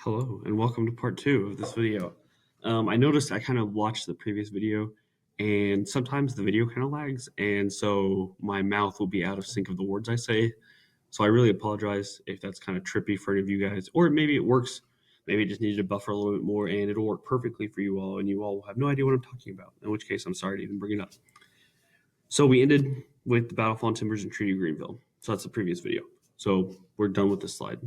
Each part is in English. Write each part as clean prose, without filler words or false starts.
Hello, and welcome to part two of this video. I noticed I kind of watched the previous video, and sometimes the video kind of lags, and so my mouth will be out of sync of the words I say. So I really apologize if that's kind of trippy for any of you guys, or maybe it works. Maybe it just needed to buffer a little bit more, and it'll work perfectly for you all, and you all will have no idea what I'm talking about. In which case, I'm sorry to even bring it up. So we ended with the Battle of Fallen Timbers and Treaty of Greenville. So that's the previous video. So we're done with this slide.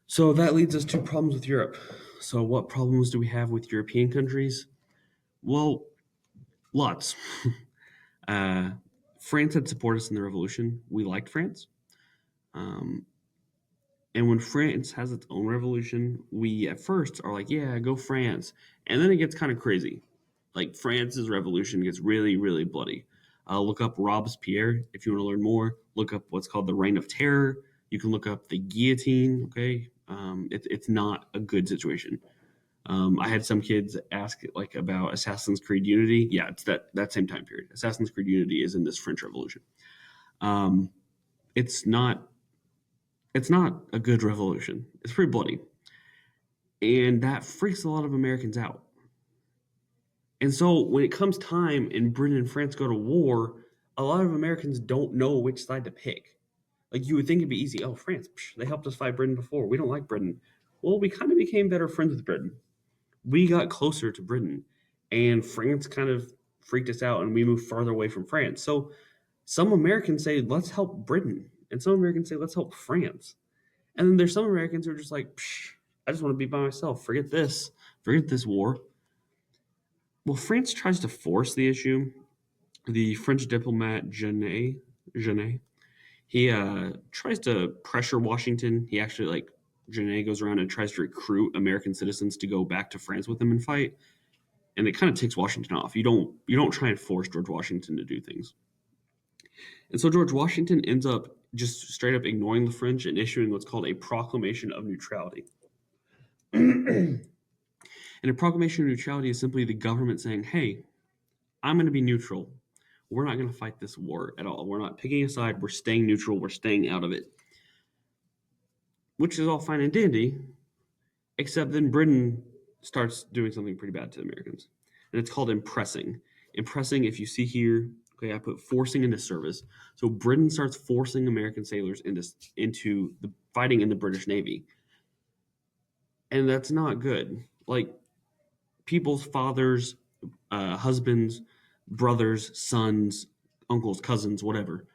So that leads us to problems with Europe. So what problems do we have with European countries? Well, lots. uh, France had supported us in the revolution. We liked France. Um, and when France has its own revolution, we at first are like, yeah, go France. And then it gets kind of crazy. Like France's revolution gets really, really bloody. Look up Robespierre if you want to learn more. Look up what's called the Reign of Terror. You can look up the guillotine. Okay, it's not a good situation. I had some kids ask like about Assassin's Creed Unity. Yeah, it's that same time period. Assassin's Creed Unity is in this French Revolution. Um, it's not it's not a good revolution. It's pretty bloody, and that freaks a lot of Americans out. And so when it comes time and Britain and France go to war, a lot of Americans don't know which side to pick. Like you would think it'd be easy. Oh, France, they helped us fight Britain before. We don't like Britain. Well, we kind of became better friends with Britain. We got closer to Britain, and France kind of freaked us out, and we moved farther away from France. So some Americans say, let's help Britain, and some Americans say, let's help France. And then there's some Americans who are just like, I just want to be by myself. Forget this war. Well, France tries to force the issue. The French diplomat Genet, he tries to pressure Washington. He actually Genet goes around and tries to recruit American citizens to go back to France with him and fight. And it kind of takes Washington off. You don't try and force George Washington to do things. And so George Washington ends up just straight up ignoring the French and issuing what's called a proclamation of neutrality. And a proclamation of neutrality is simply the government saying, hey, I'm going to be neutral. We're not going to fight this war at all. We're not picking a side. We're staying neutral. We're staying out of it. Which is all fine and dandy, except then Britain starts doing something pretty bad to the Americans. And it's called impressing. Impressing, if you see here, okay, I put forcing into service. So Britain starts forcing American sailors into the fighting in the British Navy. And that's not good. Like people's fathers, husbands, brothers, sons, uncles, cousins, whatever,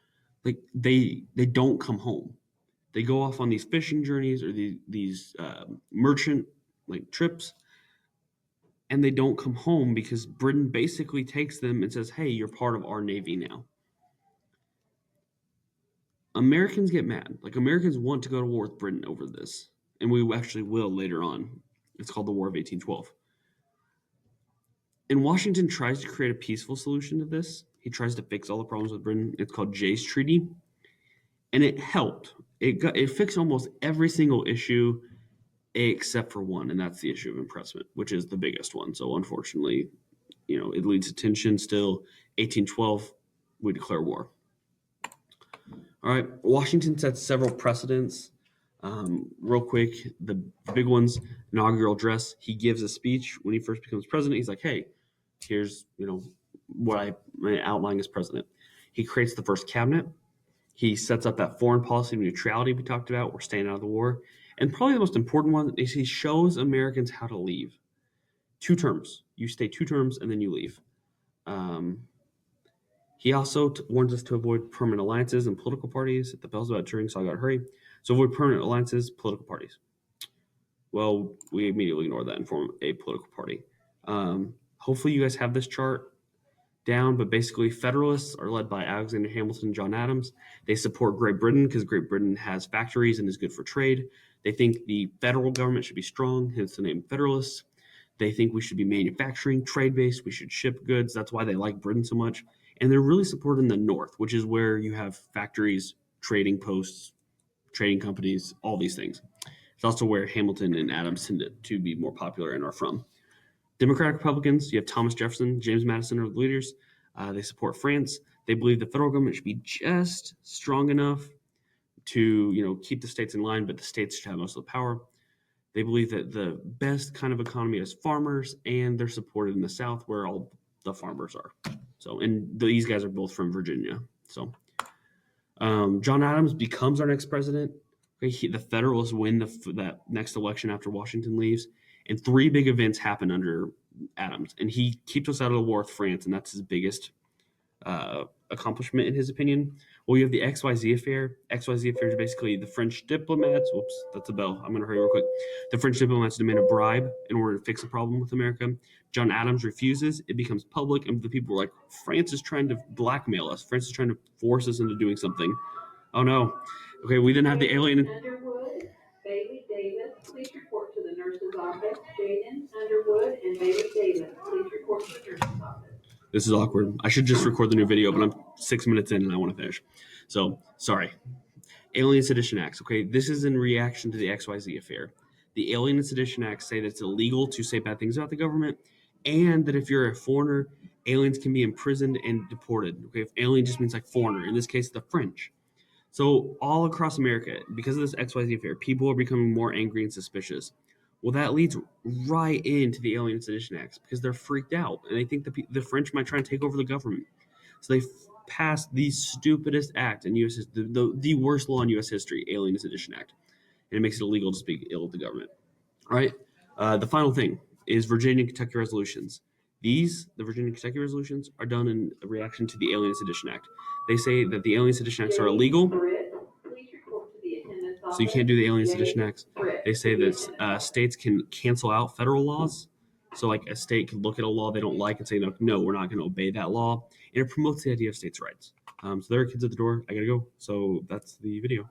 like they don't come home. They go off on these fishing journeys or these merchant like trips, and they don't come home because Britain basically takes them and says, "Hey, you're part of our navy now." Americans get mad. Like Americans want to go to war with Britain over this, and we actually will later on. It's called the War of 1812. And Washington tries to create a peaceful solution to this. He tries to fix all the problems with Britain. It's called Jay's Treaty, and it helped. It fixed almost every single issue except for one, and that's the issue of impressment, which is the biggest one. So unfortunately, it leads to tension still. 1812, we declare war. All right, Washington sets several precedents. Real quick, the big ones, inaugural address. He gives a speech when he first becomes president. He's like, hey, here's, what I'm outlining as president. He creates the first cabinet. He sets up that foreign policy of neutrality we talked about. We're staying out of the war. And probably the most important one is he shows Americans how to leave. 2 terms. You stay 2 terms and then you leave. He also warns us to avoid permanent alliances and political parties. The bell's about to ring, so I got to hurry. So avoid permanent alliances, political parties. Well, we immediately ignore that and form a political party. Hopefully you guys have this chart down, but basically Federalists are led by Alexander Hamilton and John Adams. They support Great Britain because Great Britain has factories and is good for trade. They think the federal government should be strong, hence the name Federalists. They think we should be manufacturing, trade-based. We should ship goods. That's why they like Britain so much. And they're really supporting the North, which is where you have factories, trading posts, trading companies, all these things. It's also where Hamilton and Adams tend to be more popular and are from. Democratic Republicans, you have Thomas Jefferson, James Madison are the leaders. They support France. They believe the federal government should be just strong enough to keep the states in line, but the states should have most of the power. They believe that the best kind of economy is farmers, and they're supported in the South where all the farmers are. So, and these guys are both from Virginia. So, John Adams becomes our next president. Okay, the Federalists win that next election after Washington leaves, and three big events happen under Adams, and he keeps us out of the war with France, and that's his biggest accomplishment in his opinion. Well, you have the XYZ affair. XYZ affair is basically the French diplomats. Whoops, that's a bell. I'm going to hurry real quick. The French diplomats demand a bribe in order to fix a problem with America. John Adams refuses. It becomes public, and the people are like, France is trying to blackmail us. France is trying to force us into doing something. Oh no. Okay, we didn't have the alien. Underwood, Bailey Davis, please report to the nurse's office. Jaden Underwood and Bailey Davis, please report to the nurse's office. This is awkward. I should just record the new video, but I'm 6 minutes in and I want to finish. So, sorry. Alien Sedition Acts. Okay, this is in reaction to the XYZ affair. The Alien and Sedition Acts say that it's illegal to say bad things about the government, and that if you're a foreigner, aliens can be imprisoned and deported. Okay, if alien just means like foreigner, in this case, the French. So all across America, because of this XYZ affair, people are becoming more angry and suspicious. Well, that leads right into the Alien and Sedition Acts because they're freaked out and they think the French might try and take over the government. So they passed the stupidest act in U.S. The worst law in U.S. history, Alien and Sedition Act, and it makes it illegal to speak ill of the government. All right. The final thing is Virginia and Kentucky resolutions. The Virginia and Kentucky resolutions, are done in reaction to the Alien and Sedition Act. They say that the Alien and Sedition Acts are illegal, so you can't do the Alien and Sedition Acts. They say that states can cancel out federal laws. So, like, a state can look at a law they don't like and say, no, we're not going to obey that law. And it promotes the idea of states' rights. So there are kids at the door. I got to go. So that's the video.